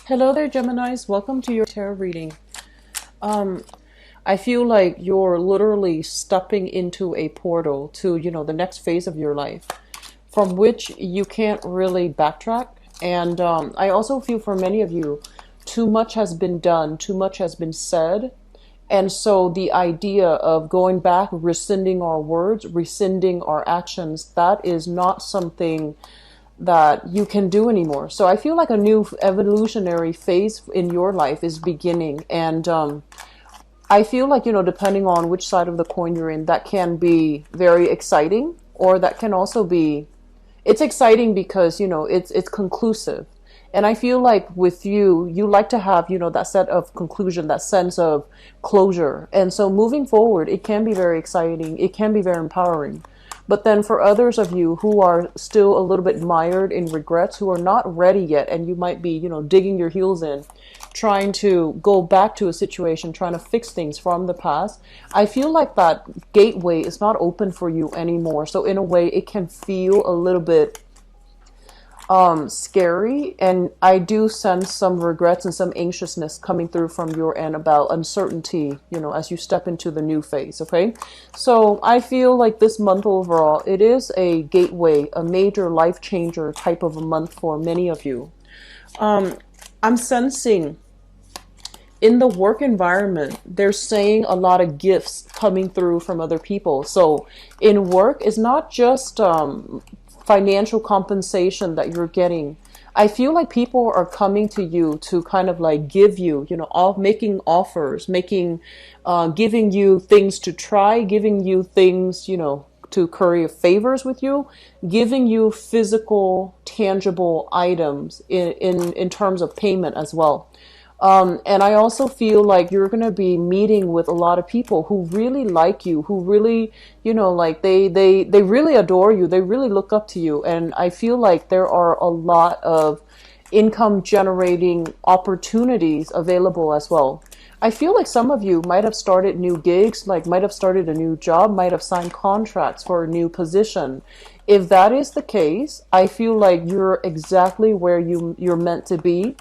Hello there, Geminis. Welcome to your tarot reading. Um, I feel like you're literally stepping into a portal to, the next phase of your life from which you can't really backtrack. And I also feel for many of you, too much has been done, too much has been said. And so the idea of going back, rescinding our words, rescinding our actions, that is not something that you can do anymore. So I feel like a new evolutionary phase in your life is beginning. And I feel like, depending on which side of the coin you're in, that can be very exciting, or that can also be, it's exciting because, it's conclusive. And I feel like with you, you like to have, that set of conclusion, that sense of closure. And so moving forward, it can be very exciting. It can be very empowering. But then for others of you who are still a little bit mired in regrets, who are not ready yet, and you might be, digging your heels in, trying to go back to a situation, trying to fix things from the past, I feel like that gateway is not open for you anymore. So in a way, it can feel a little bit scary, and I do sense some regrets and some anxiousness coming through from your end about uncertainty, as you step into the new phase. Okay, so I feel like this month overall, it is a gateway, a major life changer type of a month for many of you. I'm sensing in the work environment, they're saying a lot of gifts coming through from other people. So in work, it's not just financial compensation that you're getting. I feel like people are coming to you to kind of like give you, all making offers, giving you things to try, giving you things, to curry favors with you, giving you physical, tangible items in terms of payment as well. And I also feel like you're going to be meeting with a lot of people who really like you, who really, like they really adore you. They really look up to you. And I feel like there are a lot of income generating opportunities available as well. I feel like some of you might have started new gigs, like might have started a new job, might have signed contracts for a new position. If that is the case, I feel like you're exactly where you're meant to be,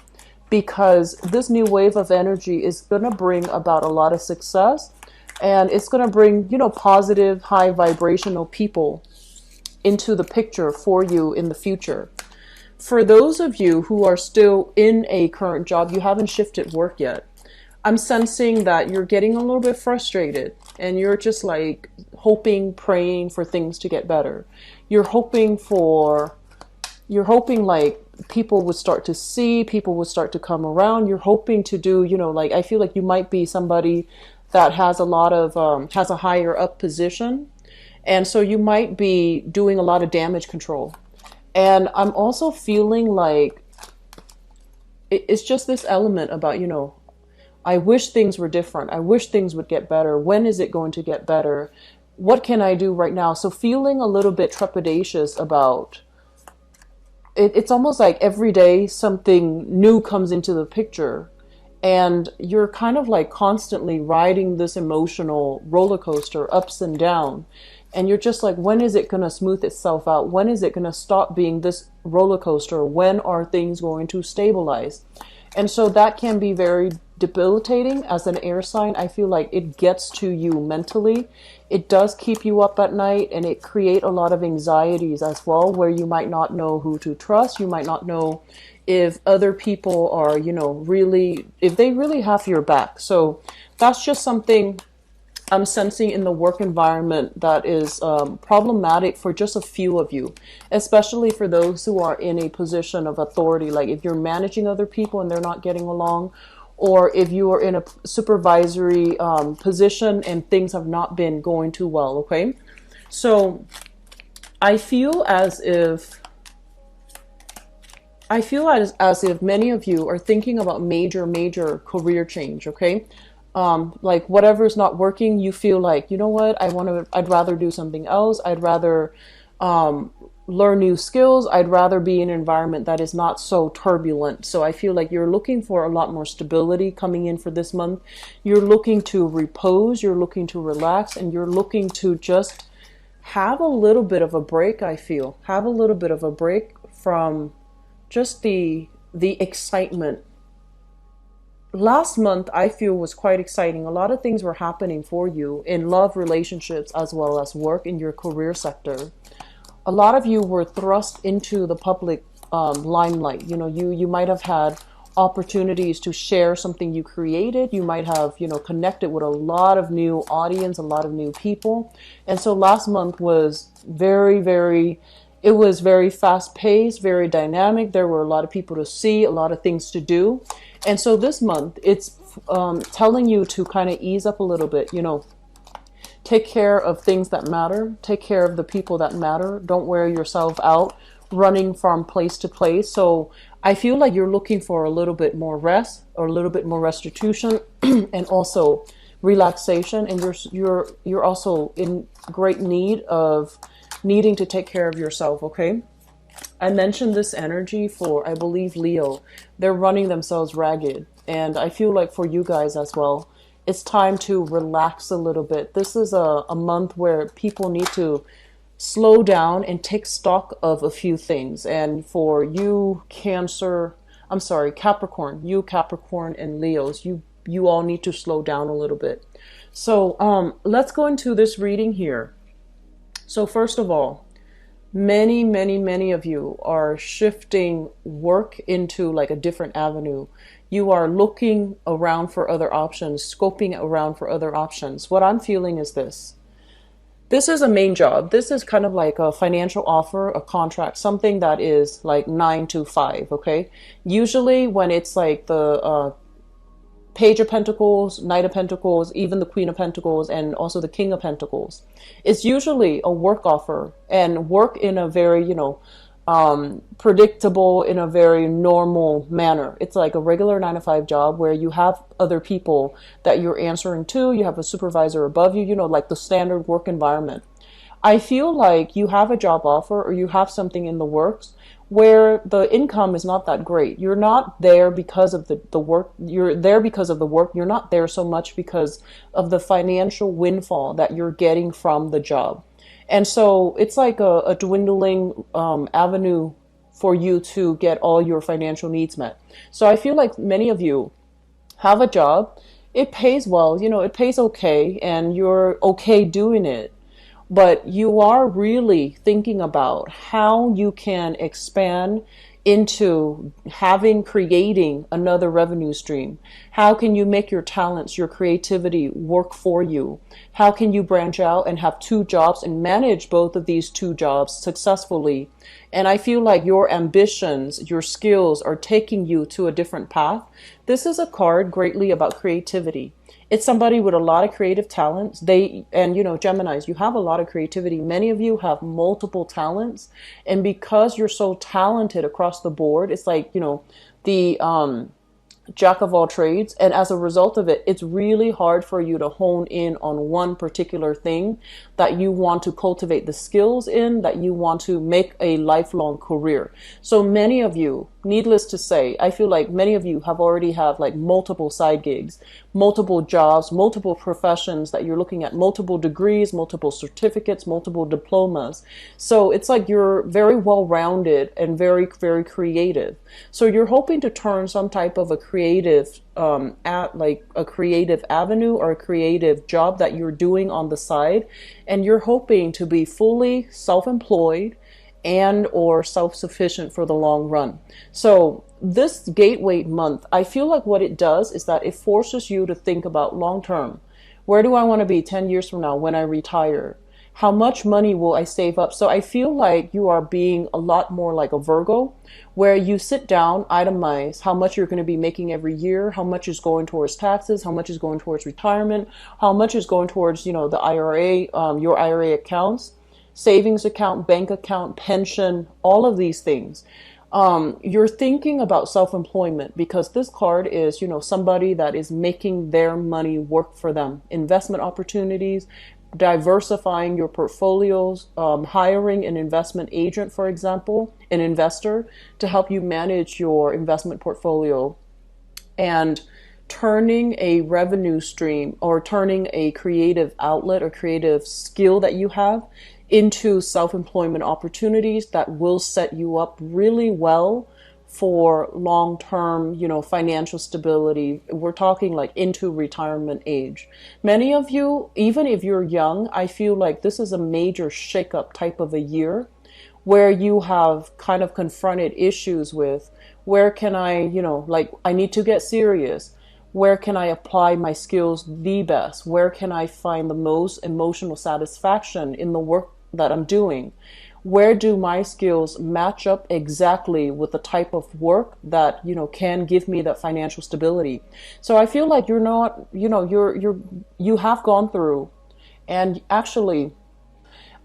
because this new wave of energy is going to bring about a lot of success, and it's going to bring, positive, high vibrational people into the picture for you in the future. For those of you who are still in a current job, you haven't shifted work yet, I'm sensing that you're getting a little bit frustrated, and you're just like hoping, praying for things to get better. You're hoping like people would start to see, people would start to come around. You're hoping to do, like I feel like you might be somebody that has a lot of, has a higher up position. And so you might be doing a lot of damage control. And I'm also feeling like it's just this element about, I wish things were different. I wish things would get better. When is it going to get better? What can I do right now? So feeling a little bit trepidatious about it's almost like every day something new comes into the picture, and you're kind of like constantly riding this emotional roller coaster, ups and down. And you're just like, when is it going to smooth itself out? When is it going to stop being this roller coaster? When are things going to stabilize? And so that can be very debilitating as an air sign. I feel like it gets to you mentally. It does keep you up at night, and it creates a lot of anxieties as well, where you might not know who to trust. You might not know if other people are, really, if they really have your back. So that's just something I'm sensing in the work environment that is problematic for just a few of you, especially for those who are in a position of authority. Like if you're managing other people and they're not getting along, or if you are in a supervisory position and things have not been going too well. Okay, so I feel as if many of you are thinking about major career change. Okay, like whatever's not working, you feel like, what, I'd rather do something else. I'd rather learn new skills. I'd rather be in an environment that is not so turbulent. So I feel like you're looking for a lot more stability coming in for this month. You're looking to repose, you're looking to relax, and you're looking to just have a little bit of a break. I feel have a little bit of a break from just the excitement last month I feel was quite exciting. A lot of things were happening for you in love, relationships, as well as work in your career sector. A lot of you were thrust into the public limelight. You know, you might have had opportunities to share something you created. You might have, you know, connected with a lot of new audience, a lot of new people. And so last month was it was very fast paced, very dynamic. There were a lot of people to see, a lot of things to do. And so this month, it's telling you to kind of ease up a little bit, you know, take care of things that matter, take care of the people that matter. Don't wear yourself out running from place to place. So I feel like you're looking for a little bit more rest or a little bit more restitution and also relaxation. And you're also in great need of needing to take care of yourself, okay? I mentioned this energy for, I believe, Leo. They're running themselves ragged. And I feel like for you guys as well, it's time to relax a little bit. This is a month where people need to slow down and take stock of a few things. And for you, Capricorn, you Capricorn and Leos, you all need to slow down a little bit. So let's go into this reading here. So first of all, many of you are shifting work into like a different avenue. You are looking around for other options, scoping around for other options. What I'm feeling is this. This is a main job. This is kind of like a financial offer, a contract, something that is like 9 to 5, okay? Usually when it's like the Page of Pentacles, Knight of Pentacles, even the Queen of Pentacles, and also the King of Pentacles. It's usually a work offer and work in a very, you know, predictable, in a very normal manner. It's like a regular 9 to 5 job where you have other people that you're answering to. You have a supervisor above you, you know, like the standard work environment. I feel like you have a job offer or you have something in the works where the income is not that great. You're not there because of the work. You're there because of the work. You're not there so much because of the financial windfall that you're getting from the job. And so it's like a dwindling avenue for you to get all your financial needs met. So I feel like many of you have a job. It pays well, you know, it pays okay, and you're okay doing it. But you are really thinking about how you can expand into creating another revenue stream. How can you make your talents, your creativity work for you? How can you branch out and have 2 jobs and manage both of these 2 jobs successfully? And I feel like your ambitions, your skills are taking you to a different path. This is a card greatly about creativity. It's somebody with a lot of creative talents. And you know, Geminis, you have a lot of creativity. Many of you have multiple talents. And because you're so talented across the board, it's like, you know, the jack of all trades. And as a result of it, it's really hard for you to hone in on one particular thing that you want to cultivate the skills in, that you want to make a lifelong career. So many of you, needless to say, I feel like many of you already have like multiple side gigs, multiple jobs, multiple professions that you're looking at, multiple degrees, multiple certificates, multiple diplomas. So it's like you're very well-rounded and very, very creative. So you're hoping to turn some type of a creative a creative avenue or a creative job that you're doing on the side, and you're hoping to be fully self-employed and or self-sufficient for the long run. So this gateway month, I feel like what it does is that it forces you to think about long term. Where do I want to be 10 years from now when I retire? How much money will I save up? So I feel like you are being a lot more like a Virgo, where you sit down, itemize how much you're going to be making every year, how much is going towards taxes, how much is going towards retirement, how much is going towards, you know, the IRA, your IRA accounts, savings account, bank account, pension, all of these things. You're thinking about self-employment because this card is, you know, somebody that is making their money work for them. Investment opportunities, diversifying your portfolios, hiring an investment agent, for example, an investor to help you manage your investment portfolio, and turning a revenue stream or turning a creative outlet or creative skill that you have into self-employment opportunities that will set you up really well for long-term, financial stability. We're talking like into retirement age. Many of you, even if you're young, I feel like this is a major shakeup type of a year where you have kind of confronted issues with where can I, like I need to get serious. Where can I apply my skills the best? Where can I find the most emotional satisfaction in the work that I'm doing? Where do my skills match up exactly with the type of work that, can give me that financial stability? So I feel like you're not, you have gone through, and actually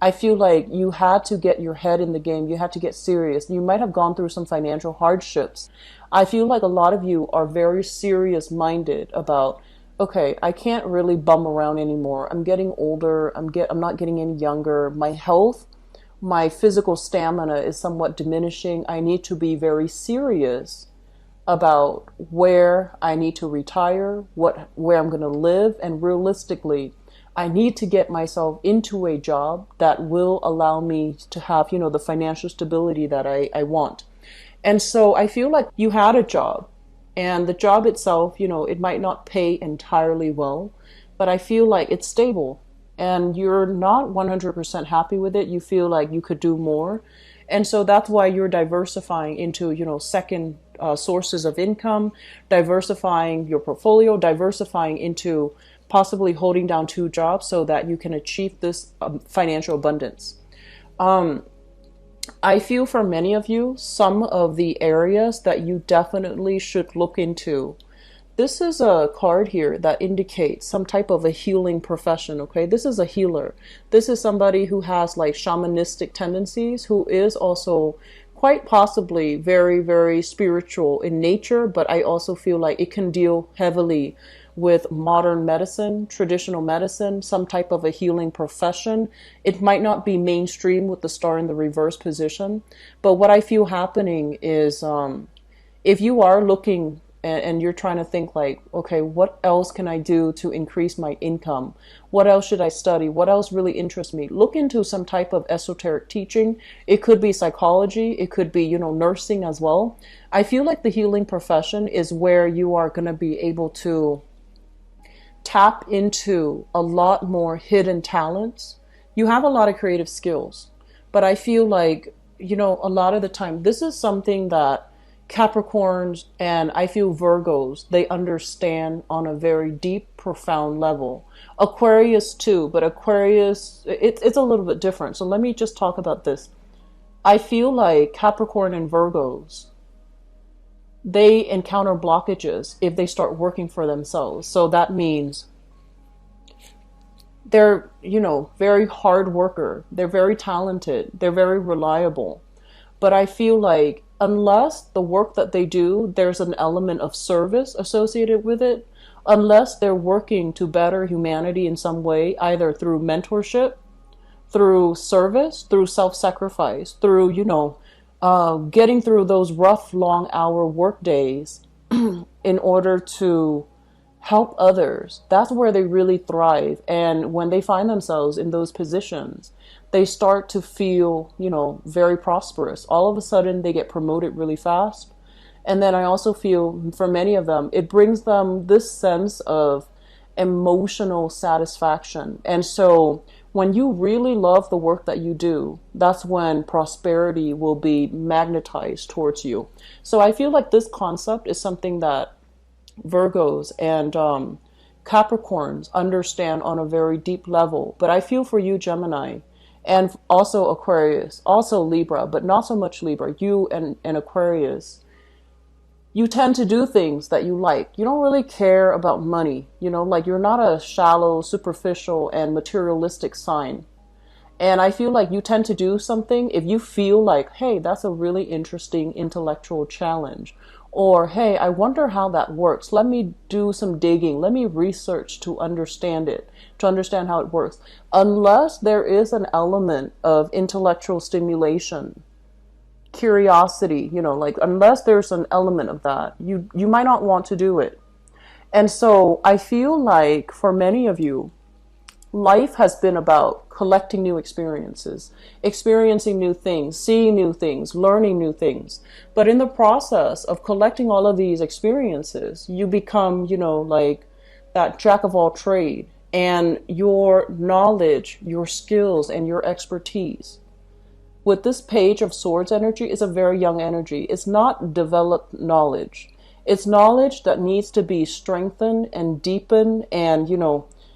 I feel like you had to get your head in the game. You had to get serious. You might have gone through some financial hardships. I feel like a lot of you are very serious minded about, okay, I can't really bum around anymore. I'm getting older. I'm not getting any younger. My health, my physical stamina is somewhat diminishing. I need to be very serious about where I need to retire, where I'm going to live, and realistically, I need to get myself into a job that will allow me to have, the financial stability that I want. And so I feel like you had a job, and the job itself, it might not pay entirely well, but I feel like it's stable and you're not 100% happy with it. You feel like you could do more. And so that's why you're diversifying into, second sources of income, diversifying your portfolio, diversifying into possibly holding down two jobs so that you can achieve this financial abundance. I feel for many of you, some of the areas that you definitely should look into. This is a card here that indicates some type of a healing profession, okay? This is a healer. This is somebody who has like shamanistic tendencies, who is also quite possibly very, very spiritual in nature, but I also feel like it can deal heavily with modern medicine, traditional medicine, some type of a healing profession. It might not be mainstream with the star in the reverse position, but what I feel happening is if you are looking and you're trying to think like, okay, what else can I do to increase my income? What else should I study? What else really interests me? Look into some type of esoteric teaching. It could be psychology. It could be, nursing as well. I feel like the healing profession is where you are going to be able to tap into a lot more hidden talents. You have a lot of creative skills, but I feel like, a lot of the time, this is something that Capricorns and I feel Virgos, they understand on a very deep, profound level. Aquarius too, but Aquarius, it's a little bit different. So let me just talk about this. I feel like Capricorn and Virgos, they encounter blockages if they start working for themselves. So that means they're, very hard worker. They're very talented. They're very reliable. But I feel like unless the work that they do, there's an element of service associated with it, unless they're working to better humanity in some way, either through mentorship, through service, through self-sacrifice, through, getting through those rough, long hour work days in order to help others. That's where they really thrive. And when they find themselves in those positions, they start to feel, very prosperous. All of a sudden, they get promoted really fast. And then I also feel for many of them, it brings them this sense of emotional satisfaction. And so when you really love the work that you do, that's when prosperity will be magnetized towards you. So I feel like this concept is something that Virgos and Capricorns understand on a very deep level. But I feel for you, Gemini, and also Aquarius, also Libra, but not so much Libra, you and Aquarius, you tend to do things that you like. You don't really care about money, like you're not a shallow, superficial, and materialistic sign. And I feel like you tend to do something if you feel like, hey, that's a really interesting intellectual challenge. Or, hey, I wonder how that works. Let me do some digging. Let me research to understand it, to understand how it works. Unless there is an element of intellectual stimulation, curiosity, unless there's an element of that, you might not want to do it. And so I feel like for many of you, life has been about collecting new experiences, experiencing new things, seeing new things, learning new things. But in the process of collecting all of these experiences, you become, like that jack of all trade, and your knowledge, your skills, and your expertise with this Page of Swords energy is a very young energy. It's not developed knowledge. It's knowledge that needs to be strengthened and deepened, and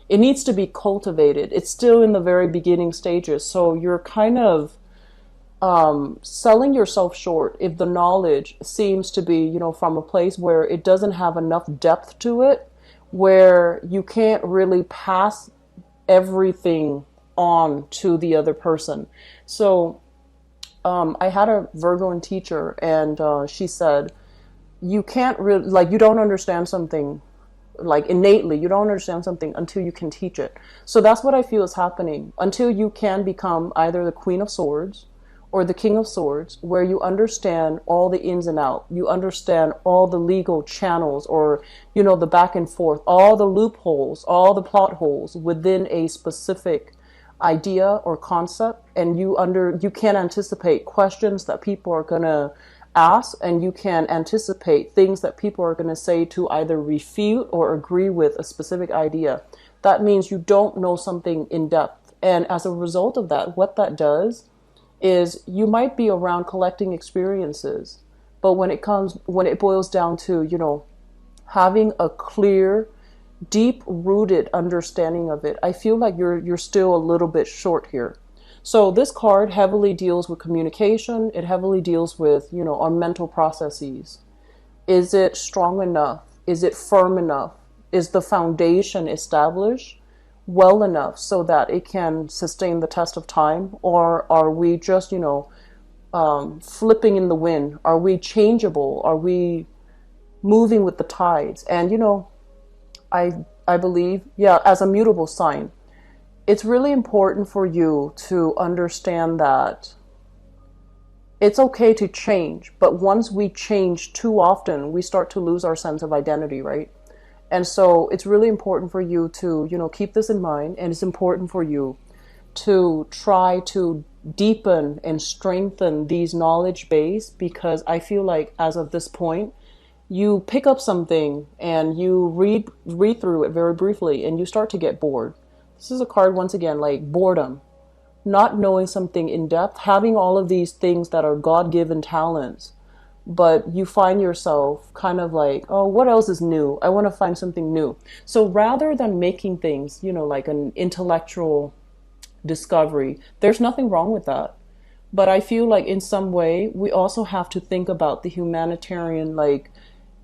it needs to be cultivated. It's still in the very beginning stages. So you're kind of selling yourself short if the knowledge seems to be, from a place where it doesn't have enough depth to it, where you can't really pass everything on to the other person. So I had a Virgoan teacher, and she said, you can't really, like, you don't understand something, like innately, you don't understand something until you can teach it. So that's what I feel is happening. Until you can become either the Queen of Swords or the King of Swords, where you understand all the ins and outs, you understand all the legal channels, or, the back and forth, all the loopholes, all the plot holes within a specific idea or concept, and you can anticipate questions that people are going to ask, and you can anticipate things that people are going to say to either refute or agree with a specific idea. That means you don't know something in depth. And as a result of that, what that does is you might be around collecting experiences, but when it boils down to, having a clear, deep-rooted understanding of it, I feel like you're still a little bit short here. So this card heavily deals with communication. It heavily deals with, our mental processes. Is it strong enough? Is it firm enough? Is the foundation established well enough so that it can sustain the test of time? Or are we just, flipping in the wind? Are we changeable? Are we moving with the tides? And, I believe, as a mutable sign, it's really important for you to understand that it's okay to change, but once we change too often, we start to lose our sense of identity, right? And so it's really important for you to, keep this in mind, and it's important for you to try to deepen and strengthen these knowledge base, because I feel like as of this point, you pick up something and you read through it very briefly, and you start to get bored. This is a card, once again, like boredom, not knowing something in depth, having all of these things that are God-given talents, but you find yourself kind of like, oh, what else is new? I want to find something new. So rather than making things, like an intellectual discovery, there's nothing wrong with that. But I feel like in some way, we also have to think about the humanitarian,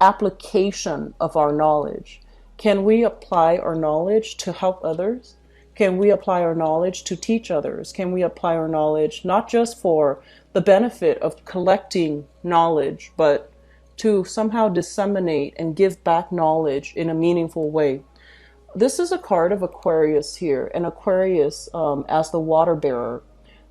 application of our knowledge. Can we apply our knowledge to help others? Can we apply our knowledge to teach others? Can we apply our knowledge not just for the benefit of collecting knowledge, but to somehow disseminate and give back knowledge in a meaningful way? This is a card of Aquarius here, and Aquarius, as the water bearer,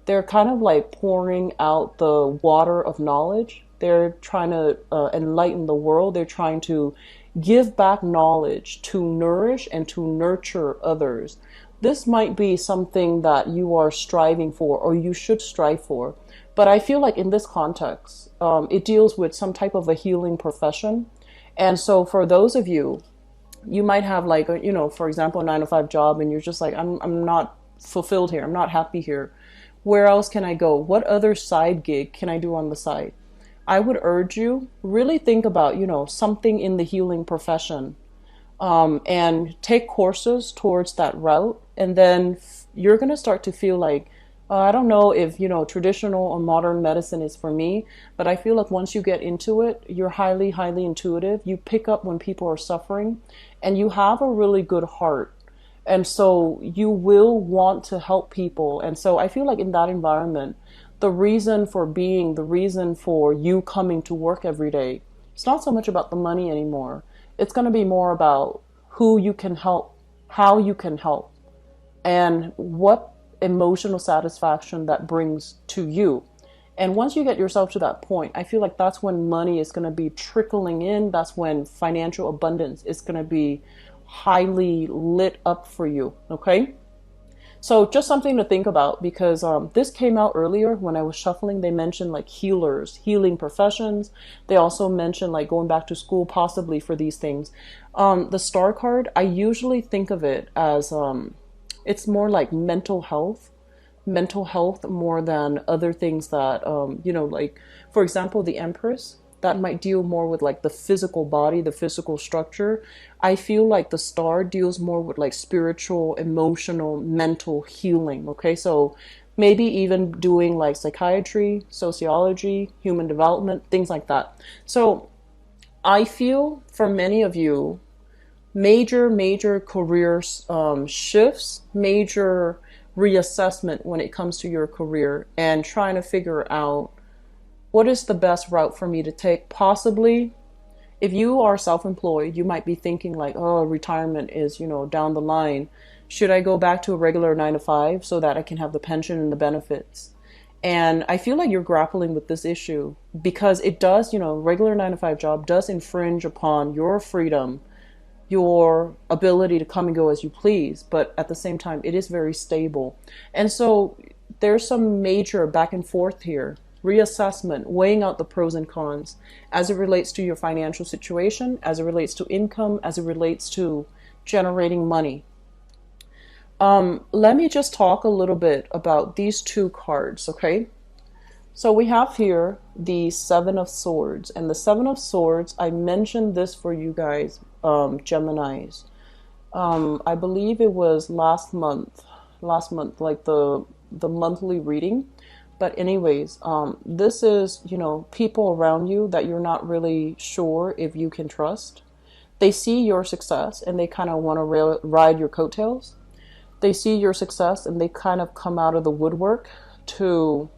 they're kind of like pouring out the water of knowledge. They're trying to enlighten the world. They're trying to give back knowledge to nourish and to nurture others. This might be something that you are striving for, or you should strive for. But I feel like in this context, it deals with some type of a healing profession. And so for those of you, you might have for example, a 9-to-5 job, and you're just like, I'm not fulfilled here. I'm not happy here. Where else can I go? What other side gig can I do on the side? I would urge you, really think about, something in the healing profession, and take courses towards that route. And then you're going to start to feel like, I don't know if, traditional or modern medicine is for me, but I feel like once you get into it, you're highly, highly intuitive. You pick up when people are suffering, and you have a really good heart. And so you will want to help people. And so I feel like in that environment, the reason for being, the reason for you coming to work every day, it's not so much about the money anymore. It's going to be more about who you can help, how you can help, and what emotional satisfaction that brings to you. And once you get yourself to that point, I feel like that's when money is going to be trickling in. That's when financial abundance is going to be highly lit up for you. Okay? So just something to think about, because this came out earlier when I was shuffling. They mentioned like healers, healing professions. They also mentioned like going back to school possibly for these things. The star card, I usually think of it as it's more like mental health more than other things that like for example the Empress, that might deal more with like the physical body, the physical structure. I feel like the star deals more with like spiritual, emotional, mental healing. Okay, so maybe even doing like psychiatry, sociology, human development, things like that. So I feel for many of you, major career shifts, major reassessment when it comes to your career, and trying to figure out what is the best route for me to take. Possibly, if you are self-employed, you might be thinking like, oh, retirement is, down the line. Should I go back to a regular 9 to 5 so that I can have the pension and the benefits? And I feel like you're grappling with this issue because it does, regular 9 to 5 job does infringe upon your freedom, your ability to come and go as you please, but at the same time, it is very stable. And so there's some major back and forth here, reassessment, weighing out the pros and cons as it relates to your financial situation, as it relates to income, as it relates to generating money. Let me just talk a little bit about these two cards, okay? So we have here the Seven of Swords, and the Seven of Swords, I mentioned this for you guys, Geminis. I believe it was last month, like the monthly reading. But anyways, this is, people around you that you're not really sure if you can trust. They see your success and they kind of want to ride your coattails. They see your success and they kind of come out of the woodwork to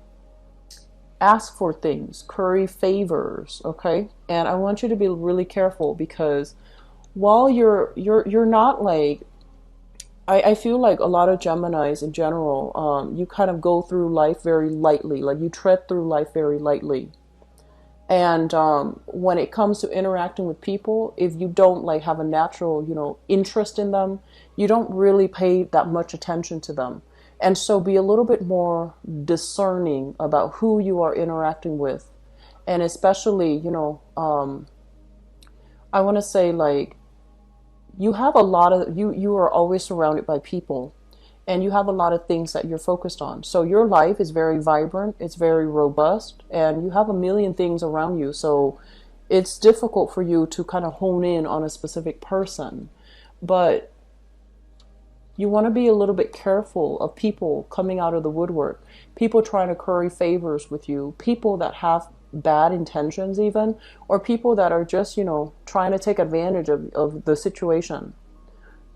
ask for things, curry favors, okay? And I want you to be really careful, because while you're not like, I feel like a lot of Geminis in general, you kind of go through life very lightly, like you tread through life very lightly. And when it comes to interacting with people, if you don't like have a natural, interest in them, you don't really pay that much attention to them. And so be a little bit more discerning about who you are interacting with. And especially, I want to say like, you have a lot of, you are always surrounded by people, and you have a lot of things that you're focused on. So your life is very vibrant, it's very robust, and you have a million things around you. So it's difficult for you to kind of hone in on a specific person. But you want to be a little bit careful of people coming out of the woodwork, people trying to curry favors with you, people that have bad intentions even, or people that are just, trying to take advantage of the situation.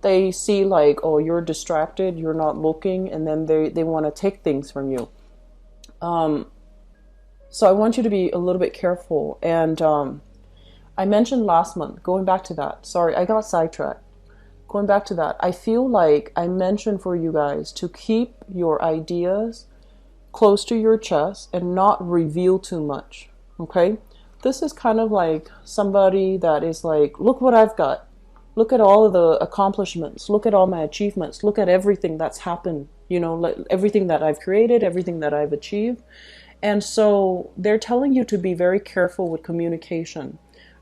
They see like, oh, you're distracted, you're not looking, and then they want to take things from you. So I want you to be a little bit careful. And I mentioned last month, going back to that, sorry, I got sidetracked. Going back to that, I feel like I mentioned for you guys to keep your ideas close to your chest and not reveal too much, okay? This is kind of like somebody that is like, look what I've got. Look at all of the accomplishments. Look at all my achievements. Look at everything that's happened, like everything that I've created, everything that I've achieved. And so they're telling you to be very careful with communication.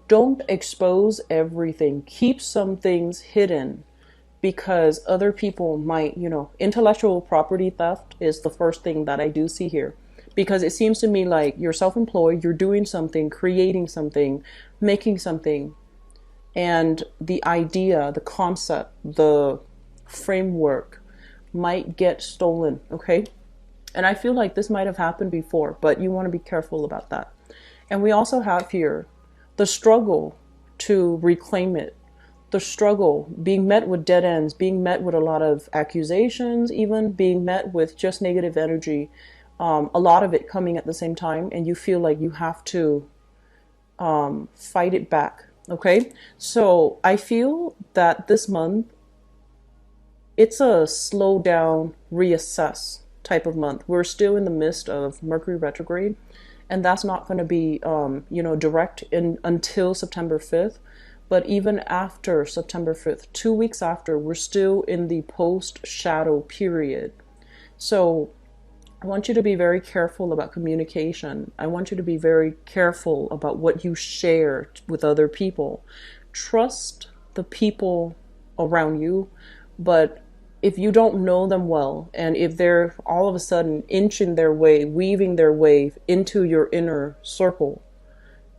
Don't expose everything. Keep some things hidden, because other people might, intellectual property theft is the first thing that I do see here. Because it seems to me like you're self-employed, you're doing something, creating something, making something, and the idea, the concept, the framework might get stolen, okay? And I feel like this might have happened before, but you want to be careful about that. And we also have here the struggle to reclaim it, the struggle, being met with dead ends, being met with a lot of accusations, even being met with just negative energy, a lot of it coming at the same time, and you feel like you have to fight it back, okay? So I feel that this month, it's a slow down, reassess type of month. We're still in the midst of Mercury retrograde, and that's not going to be, direct until September 5th. But even after September 5th, 2 weeks after, we're still in the post-shadow period. So I want you to be very careful about communication. I want you to be very careful about what you share with other people. Trust the people around you, but if you don't know them well, and if they're all of a sudden inching their way, weaving their way into your inner circle,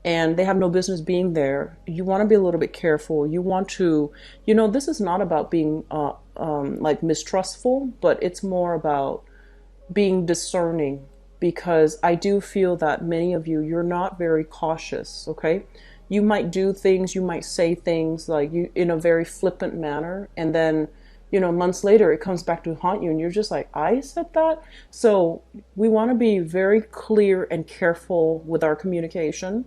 and they have no business being there, you want to be a little bit careful. You want to, this is not about being like mistrustful, but it's more about being discerning, because I do feel that many of you, you're not very cautious, okay? You might do things, you might say things like you in a very flippant manner, and then months later it comes back to haunt you, and you're just like, I said that? So we want to be very clear and careful with our communication.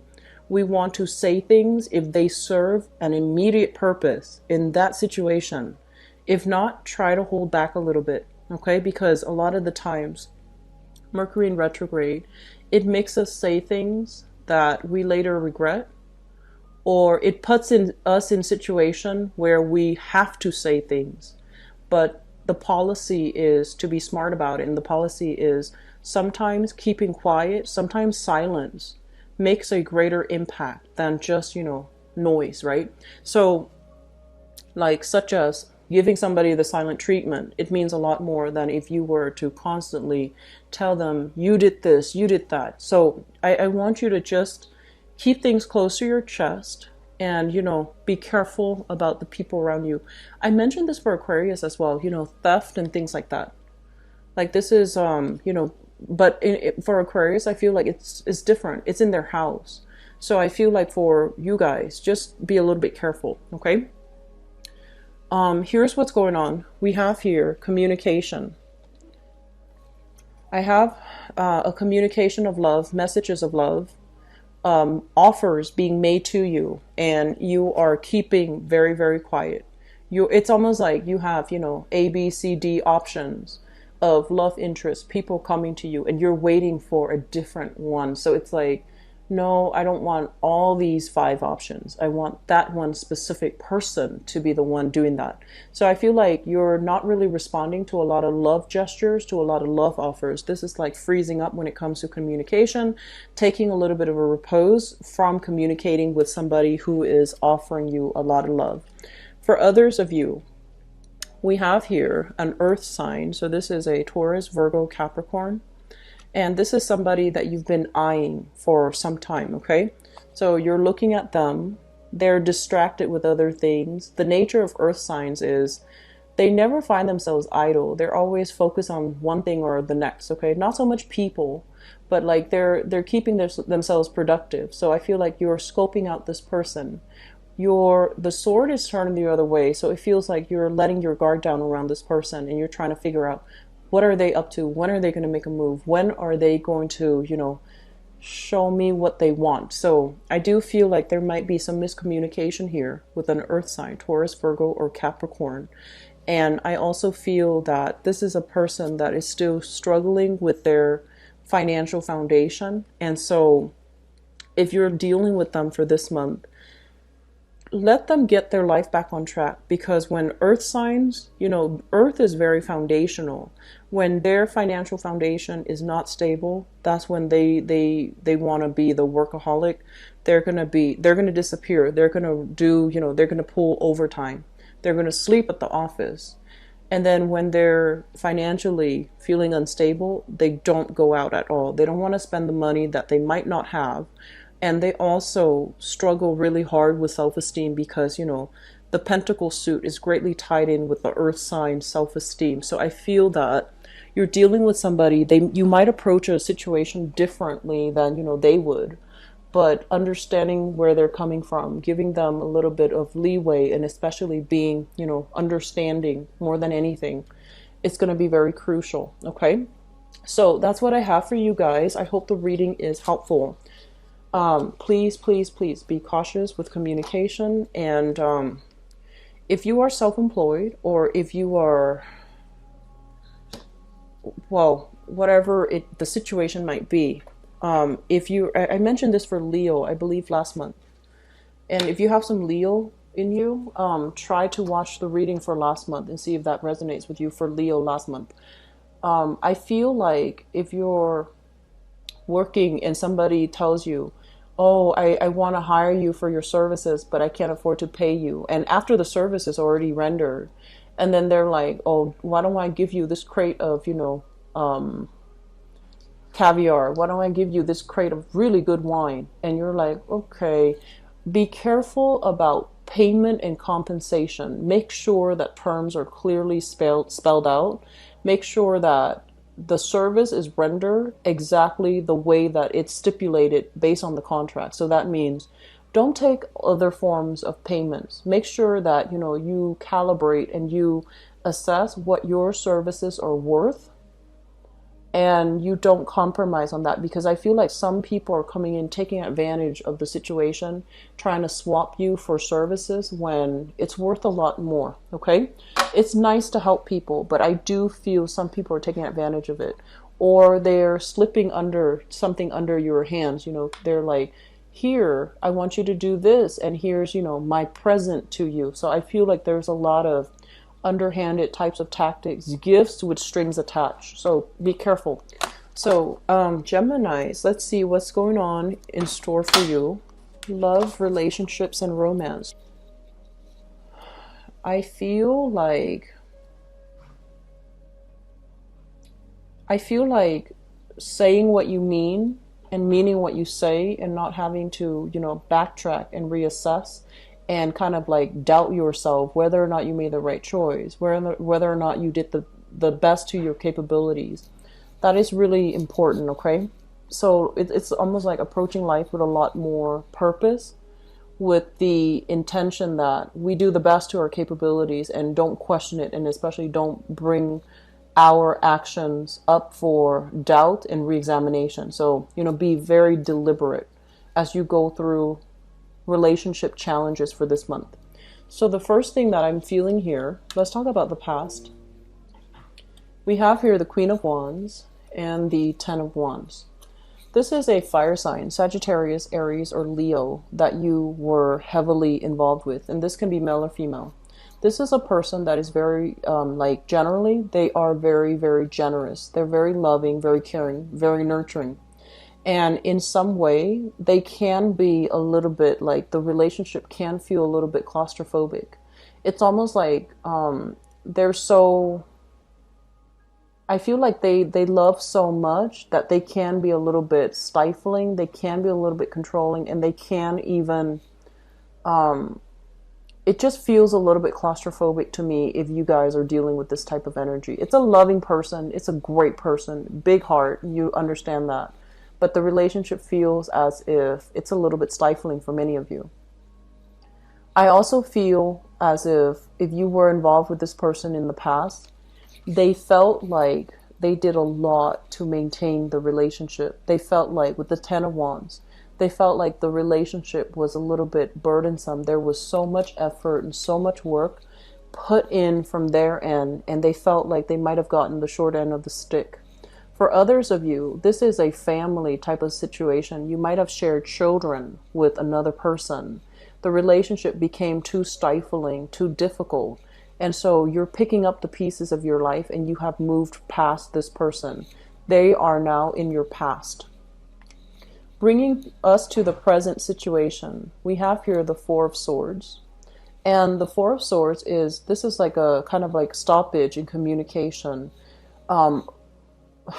We want to say things if they serve an immediate purpose in that situation. If not, try to hold back a little bit, okay? Because a lot of the times, Mercury in retrograde, it makes us say things that we later regret, or it puts us in situation where we have to say things. But the policy is to be smart about it, and the policy is sometimes keeping quiet, sometimes silence makes a greater impact than just, noise, right? So, like, such as giving somebody the silent treatment, it means a lot more than if you were to constantly tell them, you did this, you did that. So I want you to just keep things close to your chest and, be careful about the people around you. I mentioned this for Aquarius as well, theft and things like that. Like, this is, but for Aquarius, I feel like it's different. It's in their house. So I feel like for you guys, just be a little bit careful, okay? Here's what's going on. We have here communication. I have a communication of love, messages of love, offers being made to you, and you are keeping very, very quiet. It's almost like you have, A, B, C, D options of love interest, people coming to you, and you're waiting for a different one. So it's like, no, I don't want all these 5 options. I want that one specific person to be the one doing that. So I feel like you're not really responding to a lot of love gestures, to a lot of love offers. This is like freezing up when it comes to communication, taking a little bit of a repose from communicating with somebody who is offering you a lot of love. For others of you, we have here an earth sign. So this is a Taurus, Virgo, Capricorn. And this is somebody that you've been eyeing for some time, okay? So you're looking at them. They're distracted with other things. The nature of earth signs is they never find themselves idle. They're always focused on one thing or the next, okay? Not so much people, but like they're keeping themselves productive. So I feel like you're scoping out this person. The sword is turning the other way. So it feels like you're letting your guard down around this person, and you're trying to figure out, what are they up to? When are they going to make a move? When are they going to, show me what they want? So I do feel like there might be some miscommunication here with an earth sign, Taurus, Virgo, or Capricorn. And I also feel that this is a person that is still struggling with their financial foundation. And so if you're dealing with them for this month, let them get their life back on track, because when earth signs, earth is very foundational. When their financial foundation is not stable, that's when they want to be the workaholic. They're going to disappear. They're going to do, they're going to pull overtime. They're going to sleep at the office. And then when they're financially feeling unstable, they don't go out at all. They don't want to spend the money that they might not have. And they also struggle really hard with self-esteem because, the pentacle suit is greatly tied in with the earth sign self-esteem. So I feel that you're dealing with somebody, you might approach a situation differently than, they would. But understanding where they're coming from, giving them a little bit of leeway, and especially being, understanding more than anything, it's going to be very crucial, okay? So that's what I have for you guys. I hope the reading is helpful. Please, please, please be cautious with communication. And if you are self-employed, or if you are, well, whatever the situation might be, I mentioned this for Leo, I believe last month. And if you have some Leo in you, try to watch the reading for last month and see if that resonates with you for Leo last month. I feel like if you're working and somebody tells you, oh, I want to hire you for your services, but I can't afford to pay you. And after the service is already rendered, and then they're like, oh, why don't I give you this crate of, caviar? Why don't I give you this crate of really good wine? And you're like, okay, be careful about payment and compensation. Make sure that terms are clearly spelled out. Make sure that the service is rendered exactly the way that it's stipulated based on the contract. So that means don't take other forms of payments. Make sure that, you calibrate and you assess what your services are worth, and you don't compromise on that, because I feel like some people are coming in taking advantage of the situation, trying to swap you for services when it's worth a lot more. Okay, it's nice to help people, but I do feel some people are taking advantage of it, or they're slipping under something under your hands. They're like, here, I want you to do this, and here's my present to you. So I feel like there's a lot of underhanded types of tactics, gifts with strings attached. So be careful. So Geminis, let's see what's going on in store for you. Love, relationships, and romance. I feel like saying what you mean and meaning what you say, and not having to, backtrack and reassess and kind of like doubt yourself whether or not you made the right choice, whether or not you did the best to your capabilities. That is really important, okay? So it's almost like approaching life with a lot more purpose, with the intention that we do the best to our capabilities and don't question it, and especially don't bring our actions up for doubt and reexamination. So, be very deliberate as you go through relationship challenges for this month. So the first thing that I'm feeling here, let's talk about the past. We have here the Queen of Wands and the Ten of Wands. This is a fire sign, Sagittarius, Aries, or Leo, that you were heavily involved with. And this can be male or female. This is a person that is very, generally, they are very, very generous. They're very loving, very caring, very nurturing. And in some way, they can be a little bit like, the relationship can feel a little bit claustrophobic. It's almost like they're so, I feel like they love so much that they can be a little bit stifling. They can be a little bit controlling, and they can even, it just feels a little bit claustrophobic to me if you guys are dealing with this type of energy. It's a loving person. It's a great person. Big heart. You understand that. But the relationship feels as if it's a little bit stifling for many of you. I also feel as if you were involved with this person in the past, they felt like they did a lot to maintain the relationship. They felt like, with the Ten of Wands, they felt like the relationship was a little bit burdensome. There was so much effort and so much work put in from their end, and they felt like they might have gotten the short end of the stick. For others of you, this is a family type of situation. You might have shared children with another person. The relationship became too stifling, too difficult. And so you're picking up the pieces of your life and you have moved past this person. They are now in your past. Bringing us to the present situation, we have here the Four of Swords. And the Four of Swords this is like a kind of like stoppage in communication.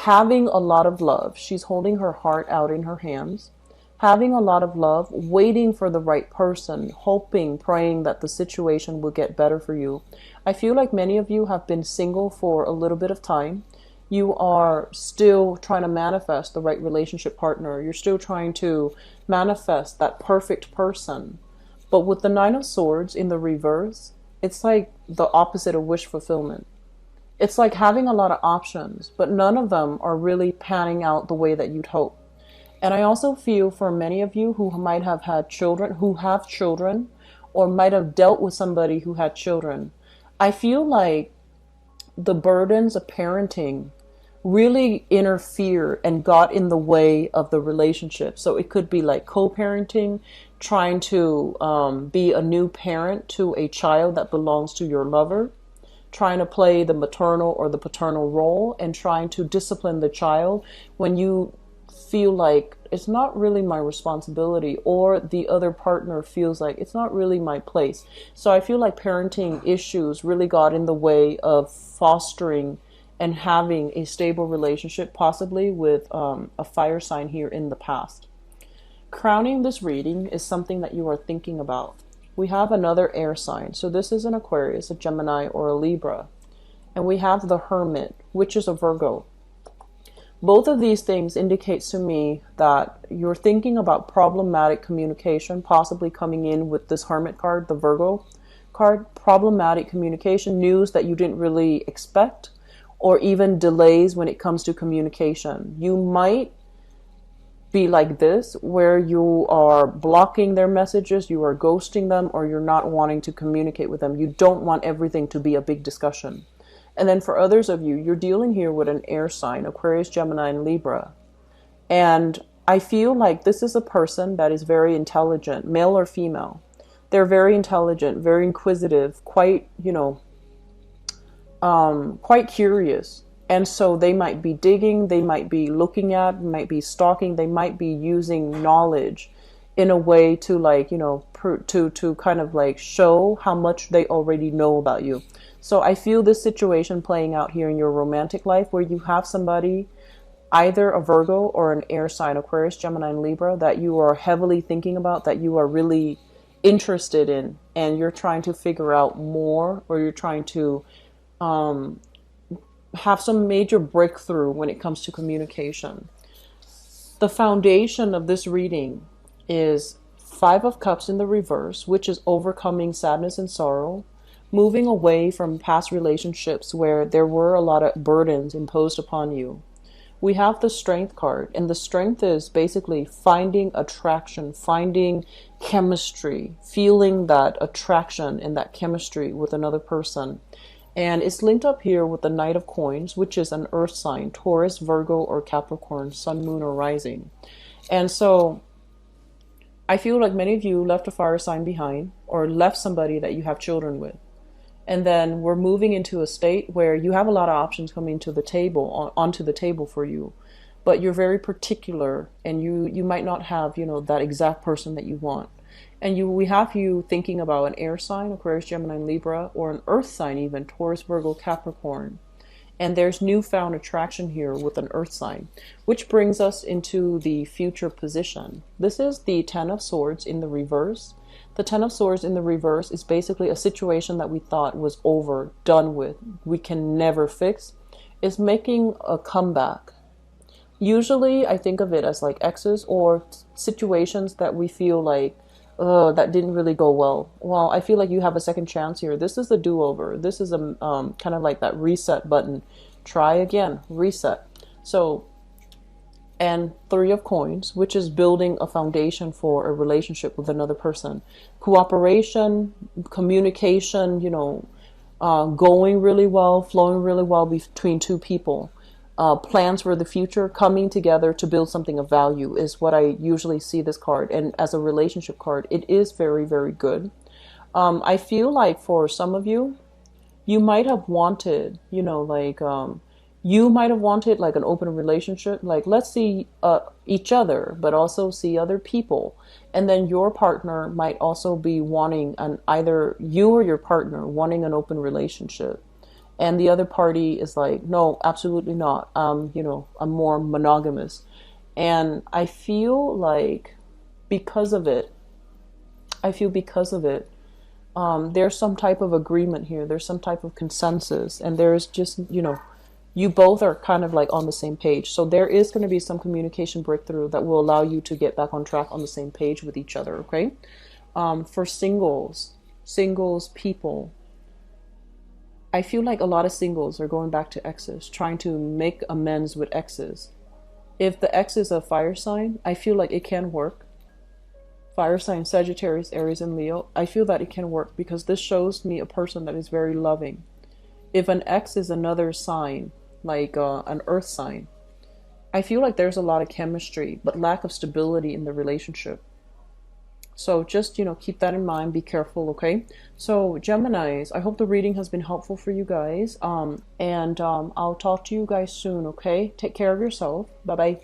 Having a lot of love. She's holding her heart out in her hands. Having a lot of love, waiting for the right person, hoping, praying that the situation will get better for you. I feel like many of you have been single for a little bit of time. You are still trying to manifest the right relationship partner. You're still trying to manifest that perfect person. But with the Nine of Swords in the reverse, it's like the opposite of wish fulfillment. It's like having a lot of options, but none of them are really panning out the way that you'd hope. And I also feel for many of you who might have had children, who have children, or might have dealt with somebody who had children, I feel like the burdens of parenting really interfere and got in the way of the relationship. So it could be like co-parenting, trying to be a new parent to a child that belongs to your lover, trying to play the maternal or the paternal role, and trying to discipline the child when you feel like it's not really my responsibility, or the other partner feels like it's not really my place. So I feel like parenting issues really got in the way of fostering and having a stable relationship, possibly with a fire sign here in the past. Crowning this reading is something that you are thinking about. We have another air sign. So this is an Aquarius, a Gemini, or a Libra. And we have the Hermit, which is a Virgo. Both of these things indicates to me that you're thinking about problematic communication, possibly coming in with this Hermit card, the Virgo card, problematic communication, news that you didn't really expect, or even delays when it comes to communication. You might be like this, where you are blocking their messages, you are ghosting them, or you're not wanting to communicate with them. You don't want everything to be a big discussion. And then for others of you, you're dealing here with an air sign, Aquarius, Gemini, and Libra. And I feel like this is a person that is very intelligent, male or female. They're very intelligent, very inquisitive, quite, quite curious. And so they might be digging, they might be looking at, might be stalking, they might be using knowledge in a way to to kind of like show how much they already know about you. So I feel this situation playing out here in your romantic life, where you have somebody, either a Virgo or an air sign, Aquarius, Gemini, and Libra, that you are heavily thinking about, that you are really interested in, and you're trying to figure out more, or you're trying to have some major breakthrough when it comes to communication. The foundation of this reading is Five of Cups in the reverse, which is overcoming sadness and sorrow, moving away from past relationships where there were a lot of burdens imposed upon you. We have the Strength card, and the Strength is basically finding attraction, finding chemistry, feeling that attraction and that chemistry with another person. And it's linked up here with the Knight of Coins, which is an earth sign, Taurus, Virgo, or Capricorn, sun, moon, or rising. And so I feel like many of you left a fire sign behind, or left somebody that you have children with. And then we're moving into a state where you have a lot of options coming to the table, onto the table for you. But you're very particular, and you might not have, that exact person that you want. And we have you thinking about an air sign, Aquarius, Gemini, and Libra, or an earth sign even, Taurus, Virgo, Capricorn. And there's newfound attraction here with an earth sign, which brings us into the future position. This is the Ten of Swords in the reverse. The Ten of Swords in the reverse is basically a situation that we thought was over, done with, we can never fix. It's making a comeback. Usually I think of it as like exes, or situations that we feel like, that didn't really go well. Well, I feel like you have a second chance here. This is the do-over. This is a kind of like that reset button. Try again, reset. So, and Three of Coins, which is building a foundation for a relationship with another person. Cooperation, communication, going really well, flowing really well between two people. Plans for the future, coming together to build something of value is what I usually see this card. And as a relationship card, it is very, very good. I feel like for some of you, you might have wanted, you might have wanted like an open relationship, like let's see each other, but also see other people. And then your partner might also be wanting either you or your partner wanting an open relationship. And the other party is like, no, absolutely not. I'm more monogamous. And I feel like because of it, there's some type of agreement here. There's some type of consensus. And there's just, you both are kind of like on the same page. So there is going to be some communication breakthrough that will allow you to get back on track on the same page with each other, okay? For singles people, I feel like a lot of singles are going back to exes, trying to make amends with exes. If the ex is a fire sign, I feel like it can work. Fire sign, Sagittarius, Aries, and Leo, I feel that it can work because this shows me a person that is very loving. If an ex is another sign, like an earth sign, I feel like there's a lot of chemistry, but lack of stability in the relationship. So just, keep that in mind. Be careful, okay? So Geminis, I hope the reading has been helpful for you guys. And I'll talk to you guys soon, okay? Take care of yourself. Bye-bye.